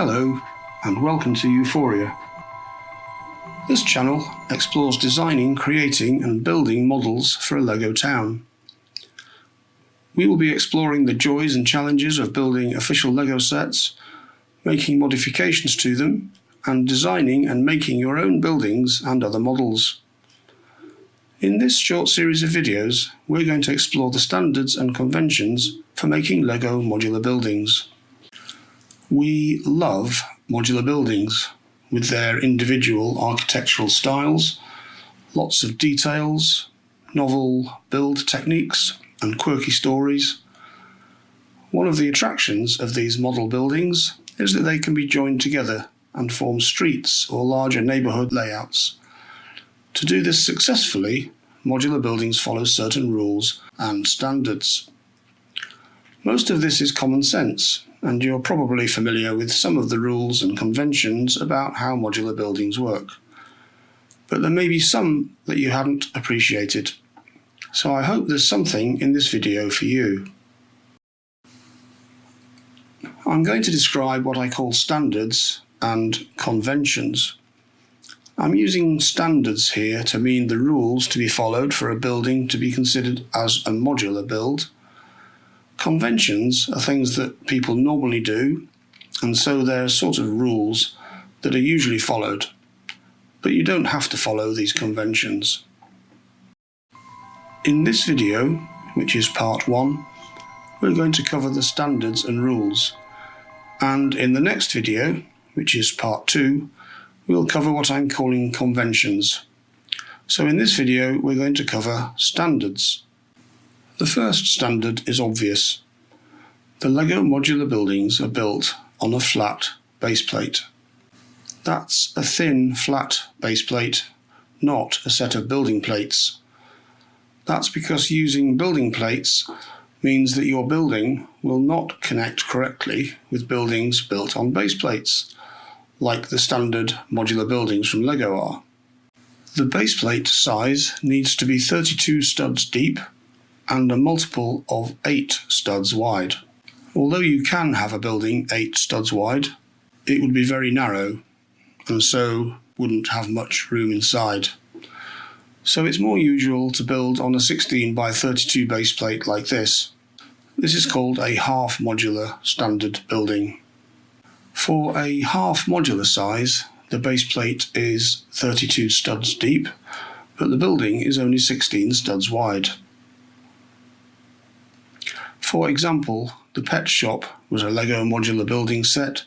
Hello and welcome to Euphoria. This channel explores designing, creating and building models for a Lego town. We will be exploring the joys and challenges of building official Lego sets, making modifications to them, and designing and making your own buildings and other models. In this short series of videos, we're going to explore the standards and conventions for making Lego modular buildings. We love modular buildings with their individual architectural styles, lots of details, novel build techniques and quirky stories. One of the attractions of these model buildings is that they can be joined together and form streets or larger neighbourhood layouts. To do this successfully, modular buildings follow certain rules and standards. Most of this is common sense, and you're probably familiar with some of the rules and conventions about how modular buildings work. But there may be some that you hadn't appreciated, so I hope there's something in this video for you. I'm going to describe what I call standards and conventions. I'm using standards here to mean the rules to be followed for a building to be considered as a modular build. Conventions are things that people normally do, and so they're sort of rules that are usually followed. But you don't have to follow these conventions. In this video, which is part 1, we're going to cover the standards and rules. And in the next video, which is part 2, we'll cover what I'm calling conventions. So in this video, we're going to cover standards. The first standard is obvious. The Lego modular buildings are built on a flat base plate. That's a thin, flat base plate, not a set of building plates. That's because using building plates means that your building will not connect correctly with buildings built on base plates, like the standard modular buildings from Lego are. The base plate size needs to be 32 studs deep and a multiple of 8 studs wide. Although you can have a building 8 studs wide, it would be very narrow and so wouldn't have much room inside. So it's more usual to build on a 16 by 32 base plate like this. This is called a half modular standard building. For a half modular size, the base plate is 32 studs deep, but the building is only 16 studs wide. For example, the pet shop was a Lego modular building set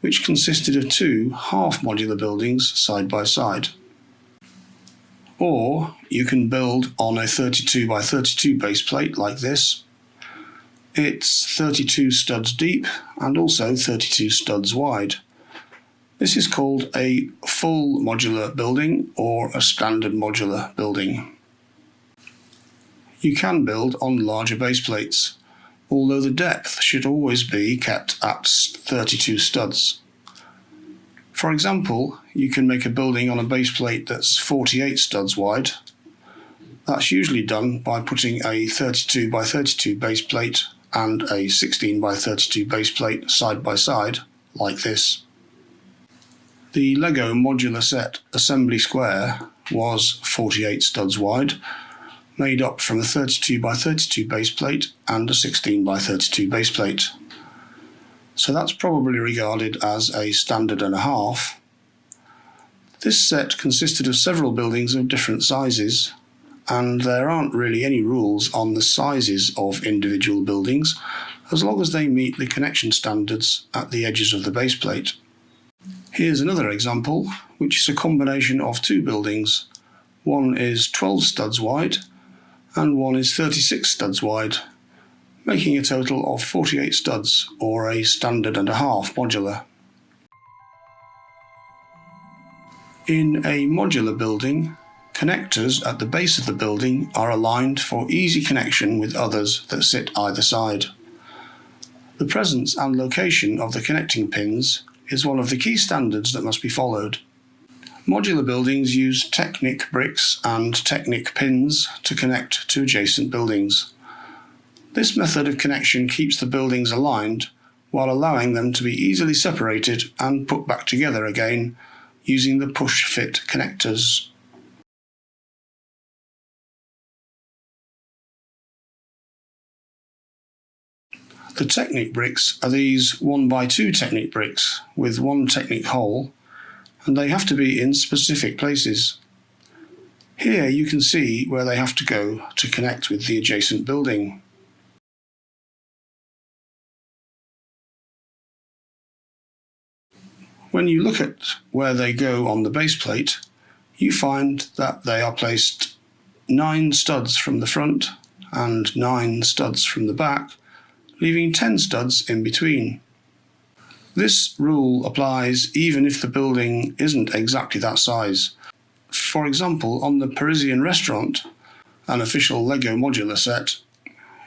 which consisted of 2 half modular buildings side by side. Or you can build on a 32 by 32 base plate like this. It's 32 studs deep and also 32 studs wide. This is called a full modular building or a standard modular building. You can build on larger base plates, although the depth should always be kept at 32 studs. For example, you can make a building on a base plate that's 48 studs wide. That's usually done by putting a 32 by 32 base plate and a 16 by 32 base plate side by side, like this. The Lego modular set assembly square was 48 studs wide, made up from a 32 by 32 base plate and a 16 by 32 base plate. So that's probably regarded as a standard and a half. This set consisted of several buildings of different sizes, and there aren't really any rules on the sizes of individual buildings as long as they meet the connection standards at the edges of the base plate. Here's another example, which is a combination of 2 buildings. One is 12 studs wide and one is 36 studs wide, making a total of 48 studs, or a standard and a half modular. In a modular building, connectors at the base of the building are aligned for easy connection with others that sit either side. The presence and location of the connecting pins is one of the key standards that must be followed. Modular buildings use Technic bricks and Technic pins to connect to adjacent buildings. This method of connection keeps the buildings aligned while allowing them to be easily separated and put back together again using the push-fit connectors. The Technic bricks are these 1x2 Technic bricks with one Technic hole, and they have to be in specific places. Here you can see where they have to go to connect with the adjacent building. When you look at where they go on the base plate, you find that they are placed 9 studs from the front and 9 studs from the back, leaving 10 studs in between. This rule applies even if the building isn't exactly that size. For example, on the Parisian restaurant, an official Lego modular set,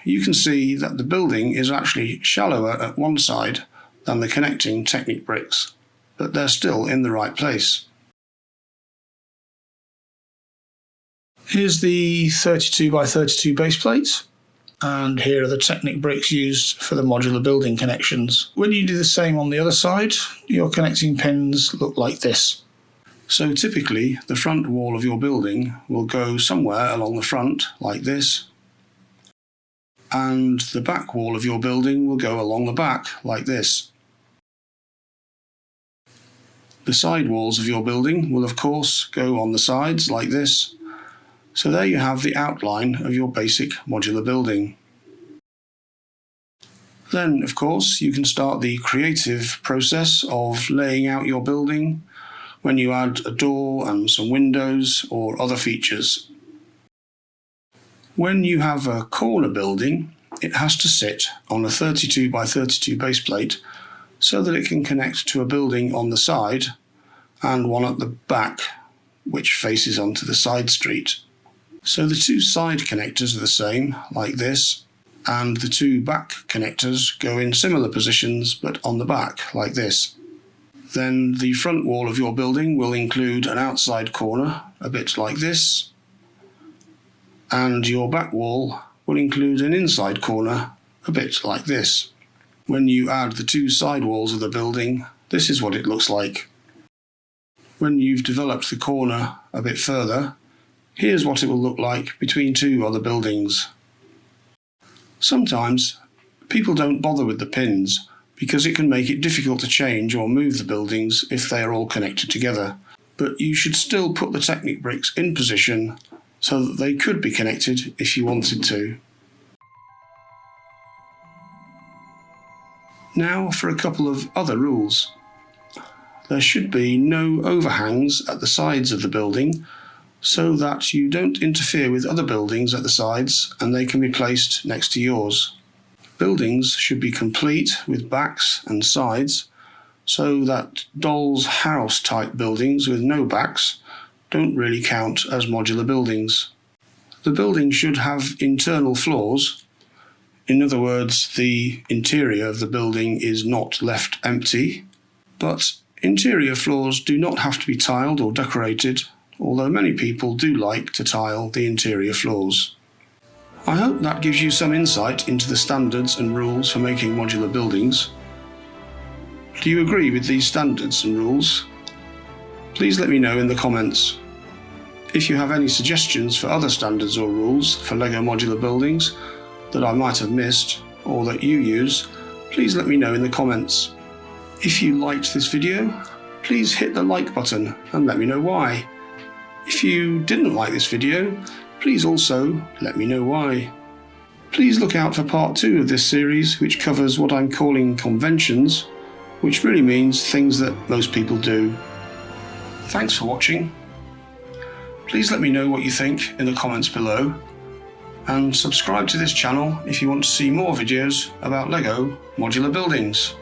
you can see that the building is actually shallower at one side than the connecting Technic bricks, but they're still in the right place. Here's the 32x32 base plates, and here are the Technic bricks used for the modular building connections. When you do the same on the other side, your connecting pins look like this. So typically, the front wall of your building will go somewhere along the front, like this, and the back wall of your building will go along the back, like this. The side walls of your building will of course go on the sides, like this. So there you have the outline of your basic modular building. Then, of course, you can start the creative process of laying out your building when you add a door and some windows or other features. When you have a corner building, it has to sit on a 32x32 base plate so that it can connect to a building on the side and one at the back, which faces onto the side street. So the 2 side connectors are the same, like this, and the 2 back connectors go in similar positions but on the back, like this. Then the front wall of your building will include an outside corner, a bit like this, and your back wall will include an inside corner, a bit like this. When you add the 2 side walls of the building, this is what it looks like. When you've developed the corner a bit further, here's what it will look like between 2 other buildings. Sometimes people don't bother with the pins because it can make it difficult to change or move the buildings if they are all connected together. But you should still put the Technic bricks in position so that they could be connected if you wanted to. Now for a couple of other rules. There should be no overhangs at the sides of the building so that you don't interfere with other buildings at the sides and they can be placed next to yours. Buildings should be complete with backs and sides so that doll's house type buildings with no backs don't really count as modular buildings. The building should have internal floors. In other words, the interior of the building is not left empty, but interior floors do not have to be tiled or decorated, although many people do like to tile the interior floors. I hope that gives you some insight into the standards and rules for making modular buildings. Do you agree with these standards and rules? Please let me know in the comments. If you have any suggestions for other standards or rules for LEGO modular buildings that I might have missed or that you use, please let me know in the comments. If you liked this video, please hit the like button and let me know why. If you didn't like this video, please also let me know why. Please look out for part 2 of this series, which covers what I'm calling conventions, which really means things that most people do. Thanks for watching. Please let me know what you think in the comments below, and subscribe to this channel if you want to see more videos about LEGO modular buildings.